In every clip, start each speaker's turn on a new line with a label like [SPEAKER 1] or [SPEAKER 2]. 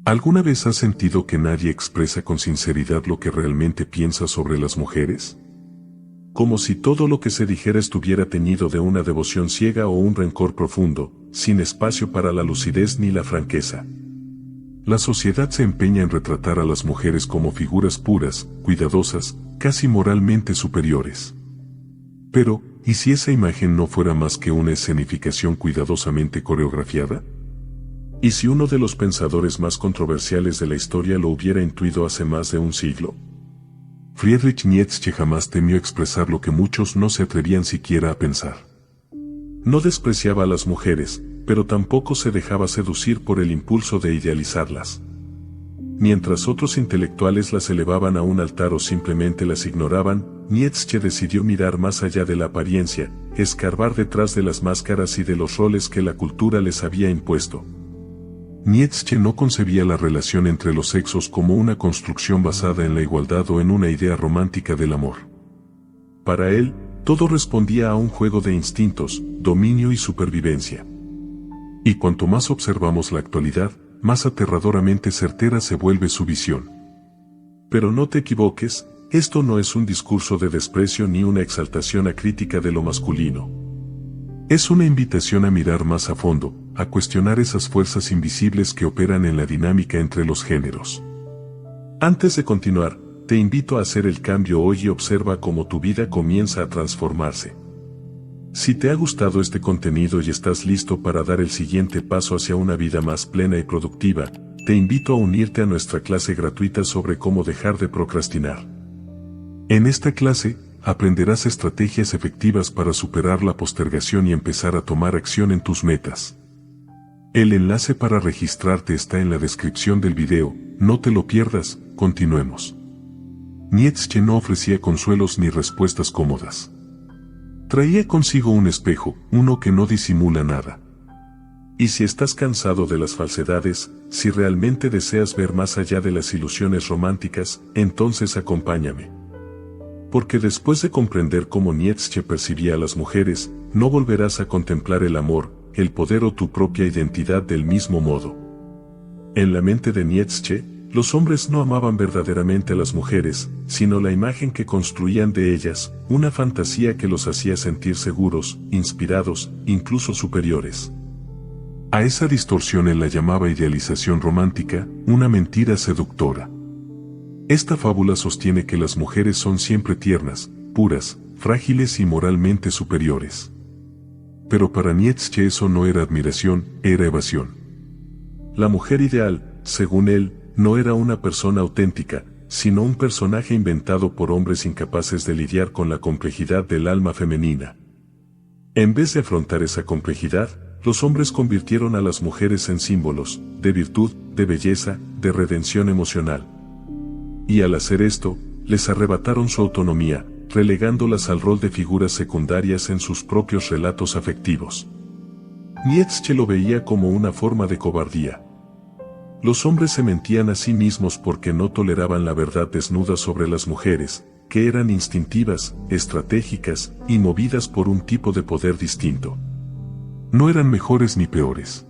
[SPEAKER 1] ¿Alguna vez has sentido que nadie expresa con sinceridad lo que realmente piensa sobre las mujeres? Como si todo lo que se dijera estuviera teñido de una devoción ciega o un rencor profundo, sin espacio para la lucidez ni la franqueza. La sociedad se empeña en retratar a las mujeres como figuras puras, cuidadosas, casi moralmente superiores. Pero, ¿y si esa imagen no fuera más que una escenificación cuidadosamente coreografiada? ¿Y si uno de los pensadores más controversiales de la historia lo hubiera intuido hace más de un siglo? Friedrich Nietzsche jamás temió expresar lo que muchos no se atrevían siquiera a pensar. No despreciaba a las mujeres, pero tampoco se dejaba seducir por el impulso de idealizarlas. Mientras otros intelectuales las elevaban a un altar o simplemente las ignoraban, Nietzsche decidió mirar más allá de la apariencia, escarbar detrás de las máscaras y de los roles que la cultura les había impuesto. Nietzsche no concebía la relación entre los sexos como una construcción basada en la igualdad o en una idea romántica del amor. Para él, todo respondía a un juego de instintos, dominio y supervivencia. Y cuanto más observamos la actualidad, más aterradoramente certera se vuelve su visión. Pero no te equivoques, esto no es un discurso de desprecio ni una exaltación acrítica de lo masculino. Es una invitación a mirar más a fondo, a cuestionar esas fuerzas invisibles que operan en la dinámica entre los géneros. Antes de continuar, te invito a hacer el cambio hoy y observa cómo tu vida comienza a transformarse. Si te ha gustado este contenido y estás listo para dar el siguiente paso hacia una vida más plena y productiva, te invito a unirte a nuestra clase gratuita sobre cómo dejar de procrastinar. En esta clase, aprenderás estrategias efectivas para superar la postergación y empezar a tomar acción en tus metas. El enlace para registrarte está en la descripción del video, no te lo pierdas, continuemos. Nietzsche no ofrecía consuelos ni respuestas cómodas. Traía consigo un espejo, uno que no disimula nada. Y si estás cansado de las falsedades, si realmente deseas ver más allá de las ilusiones románticas, entonces acompáñame. Porque después de comprender cómo Nietzsche percibía a las mujeres, no volverás a contemplar el amor, el poder o tu propia identidad del mismo modo. En la mente de Nietzsche, los hombres no amaban verdaderamente a las mujeres, sino la imagen que construían de ellas, una fantasía que los hacía sentir seguros, inspirados, incluso superiores. A esa distorsión él la llamaba idealización romántica, una mentira seductora. Esta fábula sostiene que las mujeres son siempre tiernas, puras, frágiles y moralmente superiores. Pero para Nietzsche eso no era admiración, era evasión. La mujer ideal, según él, no era una persona auténtica, sino un personaje inventado por hombres incapaces de lidiar con la complejidad del alma femenina. En vez de afrontar esa complejidad, los hombres convirtieron a las mujeres en símbolos, de virtud, de belleza, de redención emocional. Y al hacer esto, les arrebataron su autonomía, relegándolas al rol de figuras secundarias en sus propios relatos afectivos. Nietzsche lo veía como una forma de cobardía. Los hombres se mentían a sí mismos porque no toleraban la verdad desnuda sobre las mujeres, que eran instintivas, estratégicas y movidas por un tipo de poder distinto. No eran mejores ni peores.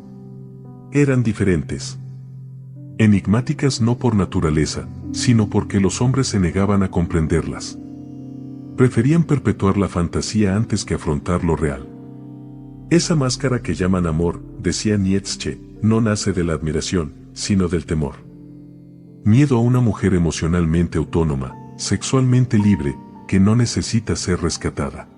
[SPEAKER 1] Eran diferentes. Enigmáticas no por naturaleza, sino porque los hombres se negaban a comprenderlas. Preferían perpetuar la fantasía antes que afrontar lo real. Esa máscara que llaman amor, decía Nietzsche, no nace de la admiración, sino del temor. Miedo a una mujer emocionalmente autónoma, sexualmente libre, que no necesita ser rescatada.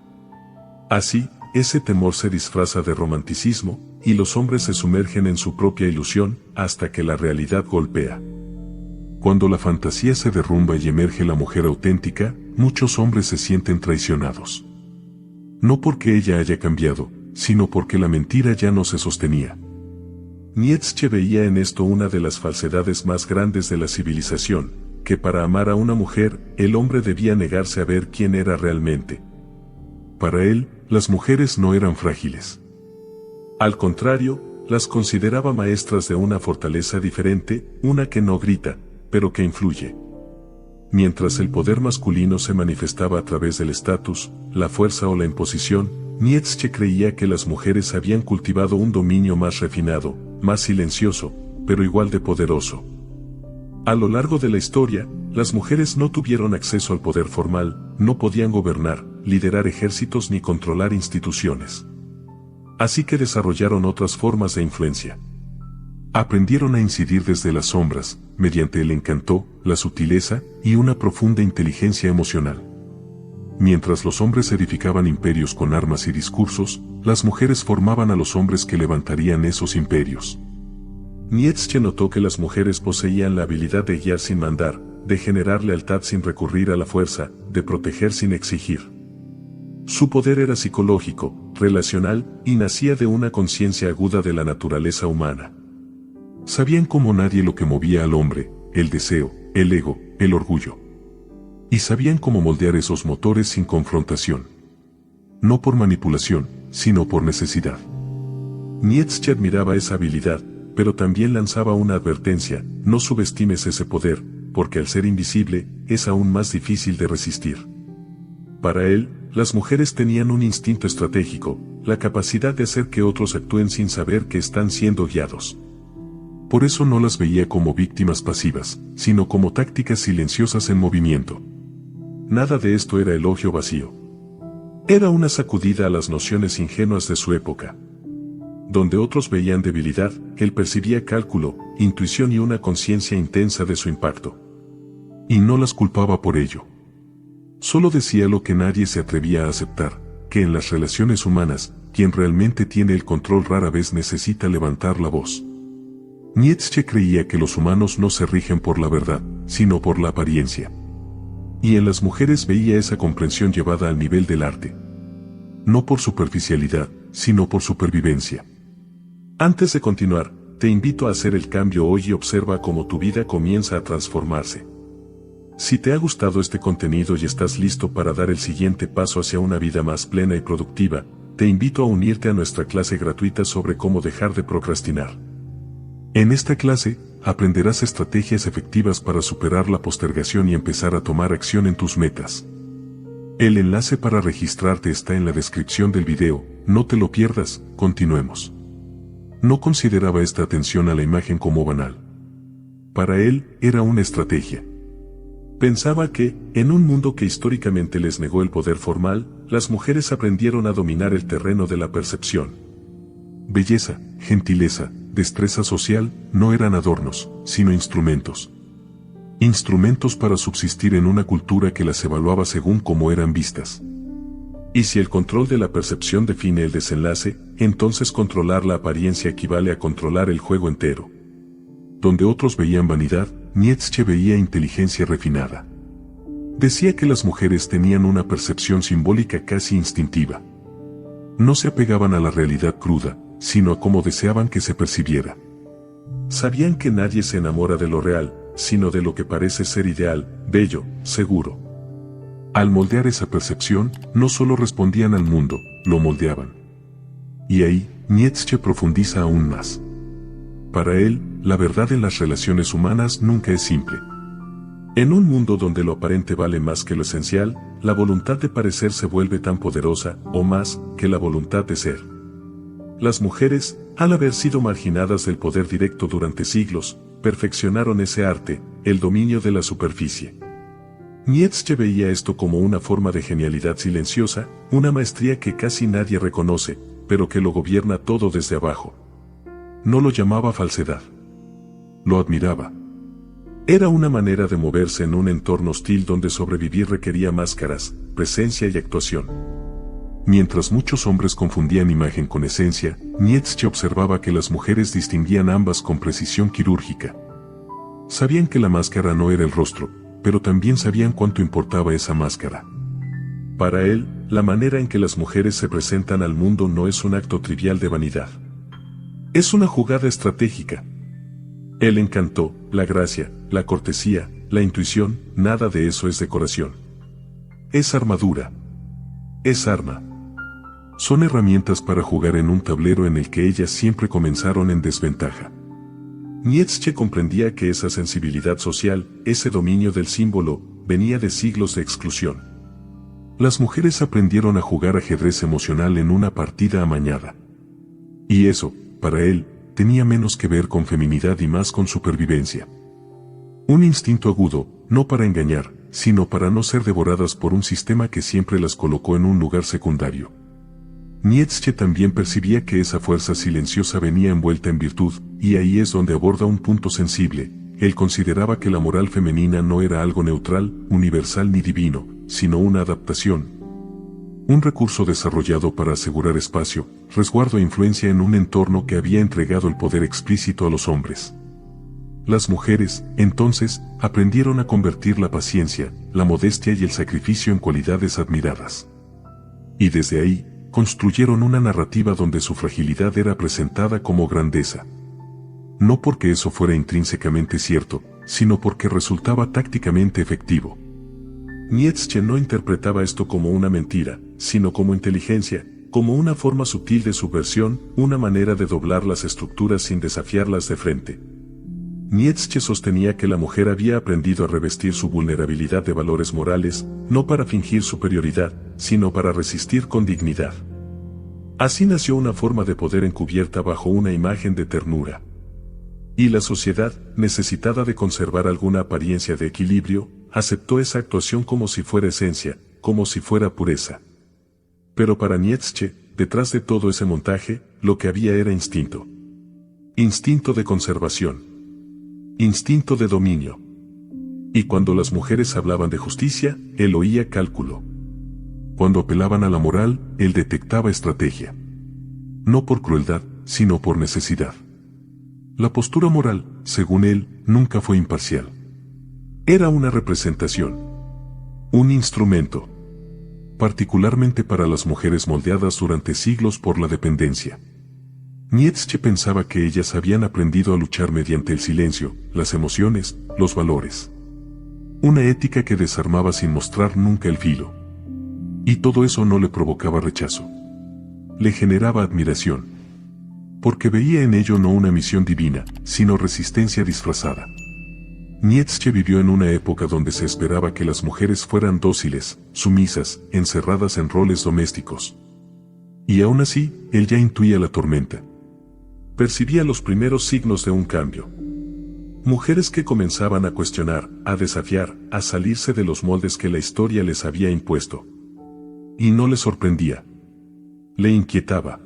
[SPEAKER 1] Así, ese temor se disfraza de romanticismo, y los hombres se sumergen en su propia ilusión, hasta que la realidad golpea. Cuando la fantasía se derrumba y emerge la mujer auténtica, muchos hombres se sienten traicionados. No porque ella haya cambiado, sino porque la mentira ya no se sostenía. Nietzsche veía en esto una de las falsedades más grandes de la civilización, que para amar a una mujer, el hombre debía negarse a ver quién era realmente. Para él, las mujeres no eran frágiles. Al contrario, las consideraba maestras de una fortaleza diferente, una que no grita, pero que influye. Mientras el poder masculino se manifestaba a través del estatus, la fuerza o la imposición, Nietzsche creía que las mujeres habían cultivado un dominio más refinado, más silencioso, pero igual de poderoso. A lo largo de la historia, las mujeres no tuvieron acceso al poder formal, no podían gobernar, liderar ejércitos ni controlar instituciones. Así que desarrollaron otras formas de influencia. Aprendieron a incidir desde las sombras, mediante el encanto, la sutileza y una profunda inteligencia emocional. Mientras los hombres edificaban imperios con armas y discursos, las mujeres formaban a los hombres que levantarían esos imperios. Nietzsche notó que las mujeres poseían la habilidad de guiar sin mandar, de generar lealtad sin recurrir a la fuerza, de proteger sin exigir. Su poder era psicológico, relacional, y nacía de una conciencia aguda de la naturaleza humana. Sabían como nadie lo que movía al hombre, el deseo, el ego, el orgullo. Y sabían cómo moldear esos motores sin confrontación. No por manipulación, sino por necesidad. Nietzsche admiraba esa habilidad, pero también lanzaba una advertencia: no subestimes ese poder, porque al ser invisible, es aún más difícil de resistir. Para él, las mujeres tenían un instinto estratégico, la capacidad de hacer que otros actúen sin saber que están siendo guiados. Por eso no las veía como víctimas pasivas, sino como tácticas silenciosas en movimiento. Nada de esto era elogio vacío. Era una sacudida a las nociones ingenuas de su época. Donde otros veían debilidad, él percibía cálculo, intuición y una conciencia intensa de su impacto. Y no las culpaba por ello. Solo decía lo que nadie se atrevía a aceptar, que en las relaciones humanas, quien realmente tiene el control rara vez necesita levantar la voz. Nietzsche creía que los humanos no se rigen por la verdad, sino por la apariencia. Y en las mujeres veía esa comprensión llevada al nivel del arte. No por superficialidad, sino por supervivencia. Antes de continuar, te invito a hacer el cambio hoy y observa cómo tu vida comienza a transformarse. Si te ha gustado este contenido y estás listo para dar el siguiente paso hacia una vida más plena y productiva, te invito a unirte a nuestra clase gratuita sobre cómo dejar de procrastinar. En esta clase, aprenderás estrategias efectivas para superar la postergación y empezar a tomar acción en tus metas. El enlace para registrarte está en la descripción del video, no te lo pierdas, continuemos. No consideraba esta atención a la imagen como banal. Para él, era una estrategia. Pensaba que, en un mundo que históricamente les negó el poder formal, las mujeres aprendieron a dominar el terreno de la percepción. Belleza, gentileza, destreza social, no eran adornos, sino instrumentos. Instrumentos para subsistir en una cultura que las evaluaba según cómo eran vistas. Y si el control de la percepción define el desenlace, entonces controlar la apariencia equivale a controlar el juego entero. Donde otros veían vanidad, Nietzsche veía inteligencia refinada. Decía que las mujeres tenían una percepción simbólica casi instintiva. No se apegaban a la realidad cruda, sino a cómo deseaban que se percibiera. Sabían que nadie se enamora de lo real, sino de lo que parece ser ideal, bello, seguro. Al moldear esa percepción, no solo respondían al mundo, lo moldeaban. Y ahí, Nietzsche profundiza aún más. Para él, la verdad en las relaciones humanas nunca es simple. En un mundo donde lo aparente vale más que lo esencial, la voluntad de parecer se vuelve tan poderosa, o más, que la voluntad de ser. Las mujeres, al haber sido marginadas del poder directo durante siglos, perfeccionaron ese arte, el dominio de la superficie. Nietzsche veía esto como una forma de genialidad silenciosa, una maestría que casi nadie reconoce, pero que lo gobierna todo desde abajo. No lo llamaba falsedad. Lo admiraba. Era una manera de moverse en un entorno hostil donde sobrevivir requería máscaras, presencia y actuación. Mientras muchos hombres confundían imagen con esencia, Nietzsche observaba que las mujeres distinguían ambas con precisión quirúrgica. Sabían que la máscara no era el rostro, pero también sabían cuánto importaba esa máscara. Para él, la manera en que las mujeres se presentan al mundo no es un acto trivial de vanidad. Es una jugada estratégica. El encanto, la gracia, la cortesía, la intuición, nada de eso es decoración. Es armadura. Es arma. Son herramientas para jugar en un tablero en el que ellas siempre comenzaron en desventaja. Nietzsche comprendía que esa sensibilidad social, ese dominio del símbolo, venía de siglos de exclusión. Las mujeres aprendieron a jugar ajedrez emocional en una partida amañada. Y eso, para él, tenía menos que ver con feminidad y más con supervivencia. Un instinto agudo, no para engañar, sino para no ser devoradas por un sistema que siempre las colocó en un lugar secundario. Nietzsche también percibía que esa fuerza silenciosa venía envuelta en virtud, y ahí es donde aborda un punto sensible. Él consideraba que la moral femenina no era algo neutral, universal ni divino, sino una adaptación. Un recurso desarrollado para asegurar espacio, resguardo e influencia en un entorno que había entregado el poder explícito a los hombres. Las mujeres, entonces, aprendieron a convertir la paciencia, la modestia y el sacrificio en cualidades admiradas. Y desde ahí, construyeron una narrativa donde su fragilidad era presentada como grandeza. No porque eso fuera intrínsecamente cierto, sino porque resultaba tácticamente efectivo. Nietzsche no interpretaba esto como una mentira, sino como inteligencia, como una forma sutil de subversión, una manera de doblar las estructuras sin desafiarlas de frente. Nietzsche sostenía que la mujer había aprendido a revestir su vulnerabilidad de valores morales, no para fingir superioridad, sino para resistir con dignidad. Así nació una forma de poder encubierta bajo una imagen de ternura. Y la sociedad, necesitada de conservar alguna apariencia de equilibrio, aceptó esa actuación como si fuera esencia, como si fuera pureza. Pero para Nietzsche, detrás de todo ese montaje, lo que había era instinto. Instinto de conservación. Instinto de dominio. Y cuando las mujeres hablaban de justicia, él oía cálculo. Cuando apelaban a la moral, él detectaba estrategia. No por crueldad, sino por necesidad. La postura moral, según él, nunca fue imparcial. Era una representación. Un instrumento. Particularmente para las mujeres moldeadas durante siglos por la dependencia. Nietzsche pensaba que ellas habían aprendido a luchar mediante el silencio, las emociones, los valores. Una ética que desarmaba sin mostrar nunca el filo. Y todo eso no le provocaba rechazo. Le generaba admiración. Porque veía en ello no una misión divina, sino resistencia disfrazada. Nietzsche vivió en una época donde se esperaba que las mujeres fueran dóciles, sumisas, encerradas en roles domésticos. Y aún así, él ya intuía la tormenta. Percibía los primeros signos de un cambio. Mujeres que comenzaban a cuestionar, a desafiar, a salirse de los moldes que la historia les había impuesto. Y no le sorprendía. Le inquietaba.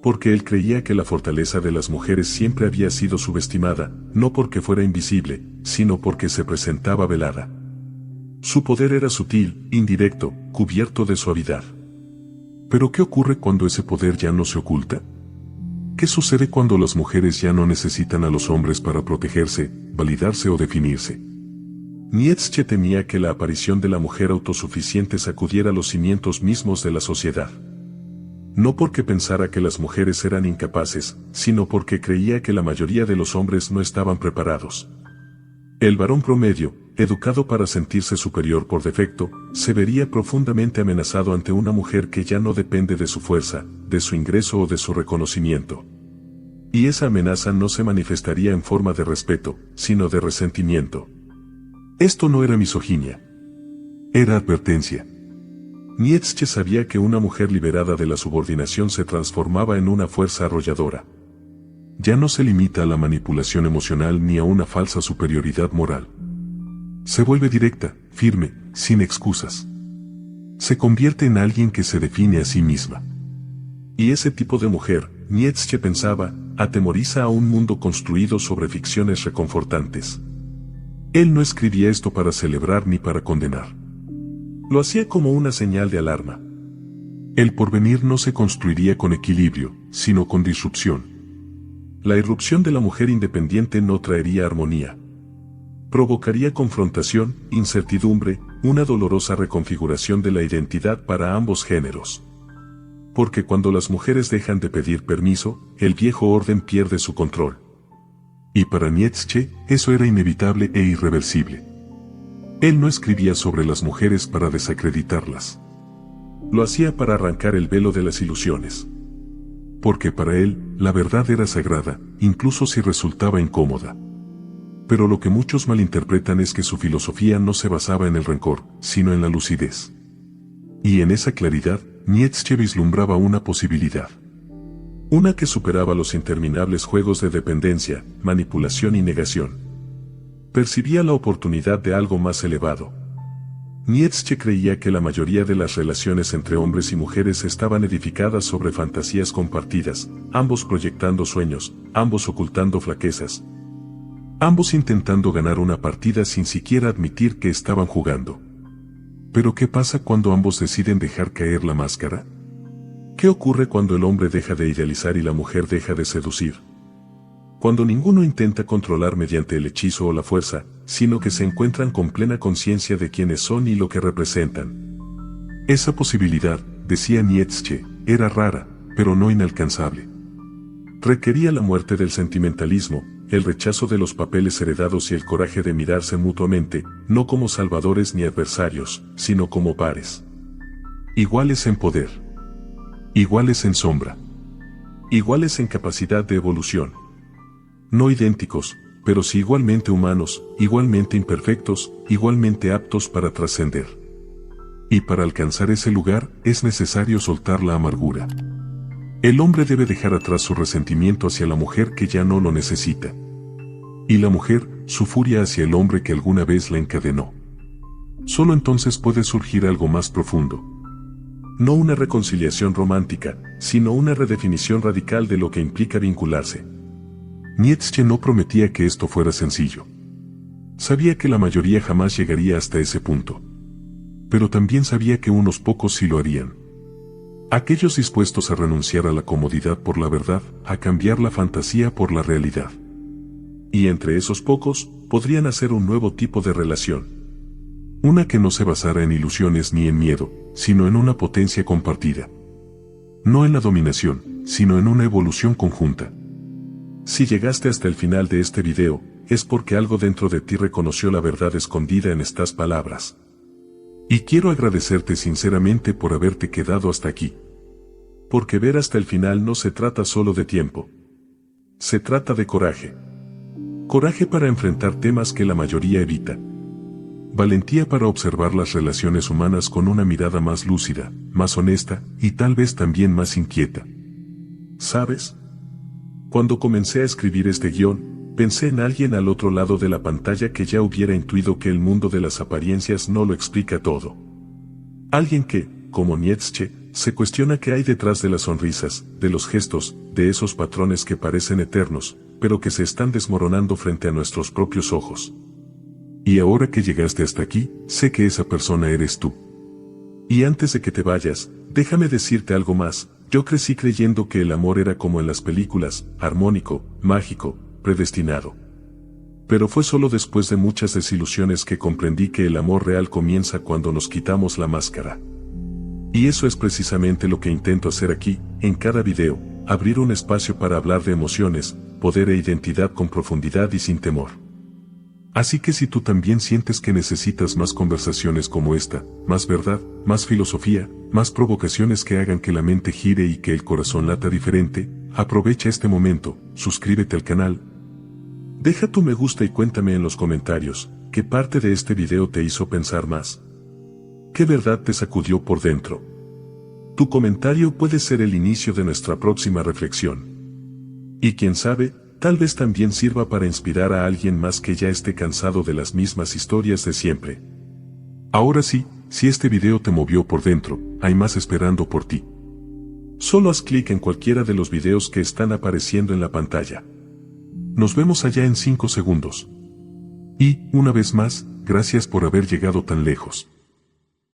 [SPEAKER 1] Porque él creía que la fortaleza de las mujeres siempre había sido subestimada, no porque fuera invisible, sino porque se presentaba velada. Su poder era sutil, indirecto, cubierto de suavidad. ¿Pero qué ocurre cuando ese poder ya no se oculta? ¿Qué sucede cuando las mujeres ya no necesitan a los hombres para protegerse, validarse o definirse? Nietzsche temía que la aparición de la mujer autosuficiente sacudiera los cimientos mismos de la sociedad. No porque pensara que las mujeres eran incapaces, sino porque creía que la mayoría de los hombres no estaban preparados. El varón promedio, educado para sentirse superior por defecto, se vería profundamente amenazado ante una mujer que ya no depende de su fuerza, de su ingreso o de su reconocimiento. Y esa amenaza no se manifestaría en forma de respeto, sino de resentimiento. Esto no era misoginia. Era advertencia. Nietzsche sabía que una mujer liberada de la subordinación se transformaba en una fuerza arrolladora. Ya no se limita a la manipulación emocional ni a una falsa superioridad moral. Se vuelve directa, firme, sin excusas. Se convierte en alguien que se define a sí misma. Y ese tipo de mujer, Nietzsche pensaba, atemoriza a un mundo construido sobre ficciones reconfortantes. Él no escribía esto para celebrar ni para condenar. Lo hacía como una señal de alarma. El porvenir no se construiría con equilibrio, sino con disrupción. La irrupción de la mujer independiente no traería armonía. Provocaría confrontación, incertidumbre, una dolorosa reconfiguración de la identidad para ambos géneros. Porque cuando las mujeres dejan de pedir permiso, el viejo orden pierde su control. Y para Nietzsche, eso era inevitable e irreversible. Él no escribía sobre las mujeres para desacreditarlas. Lo hacía para arrancar el velo de las ilusiones. Porque para él, la verdad era sagrada, incluso si resultaba incómoda. Pero lo que muchos malinterpretan es que su filosofía no se basaba en el rencor, sino en la lucidez. Y en esa claridad, Nietzsche vislumbraba una posibilidad. Una que superaba los interminables juegos de dependencia, manipulación y negación. Percibía la oportunidad de algo más elevado. Nietzsche creía que la mayoría de las relaciones entre hombres y mujeres estaban edificadas sobre fantasías compartidas, ambos proyectando sueños, ambos ocultando flaquezas, ambos intentando ganar una partida sin siquiera admitir que estaban jugando. Pero ¿qué pasa cuando ambos deciden dejar caer la máscara? ¿Qué ocurre cuando el hombre deja de idealizar y la mujer deja de seducir? Cuando ninguno intenta controlar mediante el hechizo o la fuerza, sino que se encuentran con plena conciencia de quiénes son y lo que representan. Esa posibilidad, decía Nietzsche, era rara, pero no inalcanzable. Requería la muerte del sentimentalismo, el rechazo de los papeles heredados y el coraje de mirarse mutuamente, no como salvadores ni adversarios, sino como pares. Iguales en poder. Iguales en sombra. Iguales en capacidad de evolución. No idénticos, pero sí igualmente humanos, igualmente imperfectos, igualmente aptos para trascender. Y para alcanzar ese lugar, es necesario soltar la amargura. El hombre debe dejar atrás su resentimiento hacia la mujer que ya no lo necesita. Y la mujer, su furia hacia el hombre que alguna vez la encadenó. Solo entonces puede surgir algo más profundo. No una reconciliación romántica, sino una redefinición radical de lo que implica vincularse. Nietzsche no prometía que esto fuera sencillo. Sabía que la mayoría jamás llegaría hasta ese punto. Pero también sabía que unos pocos sí lo harían. Aquellos dispuestos a renunciar a la comodidad por la verdad, a cambiar la fantasía por la realidad. Y entre esos pocos, podrían hacer un nuevo tipo de relación. Una que no se basara en ilusiones ni en miedo, sino en una potencia compartida. No en la dominación, sino en una evolución conjunta. Si llegaste hasta el final de este video, es porque algo dentro de ti reconoció la verdad escondida en estas palabras. Y quiero agradecerte sinceramente por haberte quedado hasta aquí. Porque ver hasta el final no se trata solo de tiempo. Se trata de coraje. Coraje para enfrentar temas que la mayoría evita. Valentía para observar las relaciones humanas con una mirada más lúcida, más honesta y tal vez también más inquieta. ¿Sabes? Cuando comencé a escribir este guión, pensé en alguien al otro lado de la pantalla que ya hubiera intuido que el mundo de las apariencias no lo explica todo. Alguien que, como Nietzsche, se cuestiona qué hay detrás de las sonrisas, de los gestos, de esos patrones que parecen eternos, pero que se están desmoronando frente a nuestros propios ojos. Y ahora que llegaste hasta aquí, sé que esa persona eres tú. Y antes de que te vayas, déjame decirte algo más. Yo crecí creyendo que el amor era como en las películas, armónico, mágico, predestinado. Pero fue solo después de muchas desilusiones que comprendí que el amor real comienza cuando nos quitamos la máscara. Y eso es precisamente lo que intento hacer aquí, en cada video, abrir un espacio para hablar de emociones, poder e identidad con profundidad y sin temor. Así que si tú también sientes que necesitas más conversaciones como esta, más verdad, más filosofía, más provocaciones que hagan que la mente gire y que el corazón lata diferente, aprovecha este momento, suscríbete al canal. Deja tu me gusta y cuéntame en los comentarios, ¿qué parte de este video te hizo pensar más? ¿Qué verdad te sacudió por dentro? Tu comentario puede ser el inicio de nuestra próxima reflexión. Y quién sabe, tal vez también sirva para inspirar a alguien más que ya esté cansado de las mismas historias de siempre. Ahora sí, si este video te movió por dentro, hay más esperando por ti. Solo haz clic en cualquiera de los videos que están apareciendo en la pantalla. Nos vemos allá en 5 segundos. Y, una vez más, gracias por haber llegado tan lejos.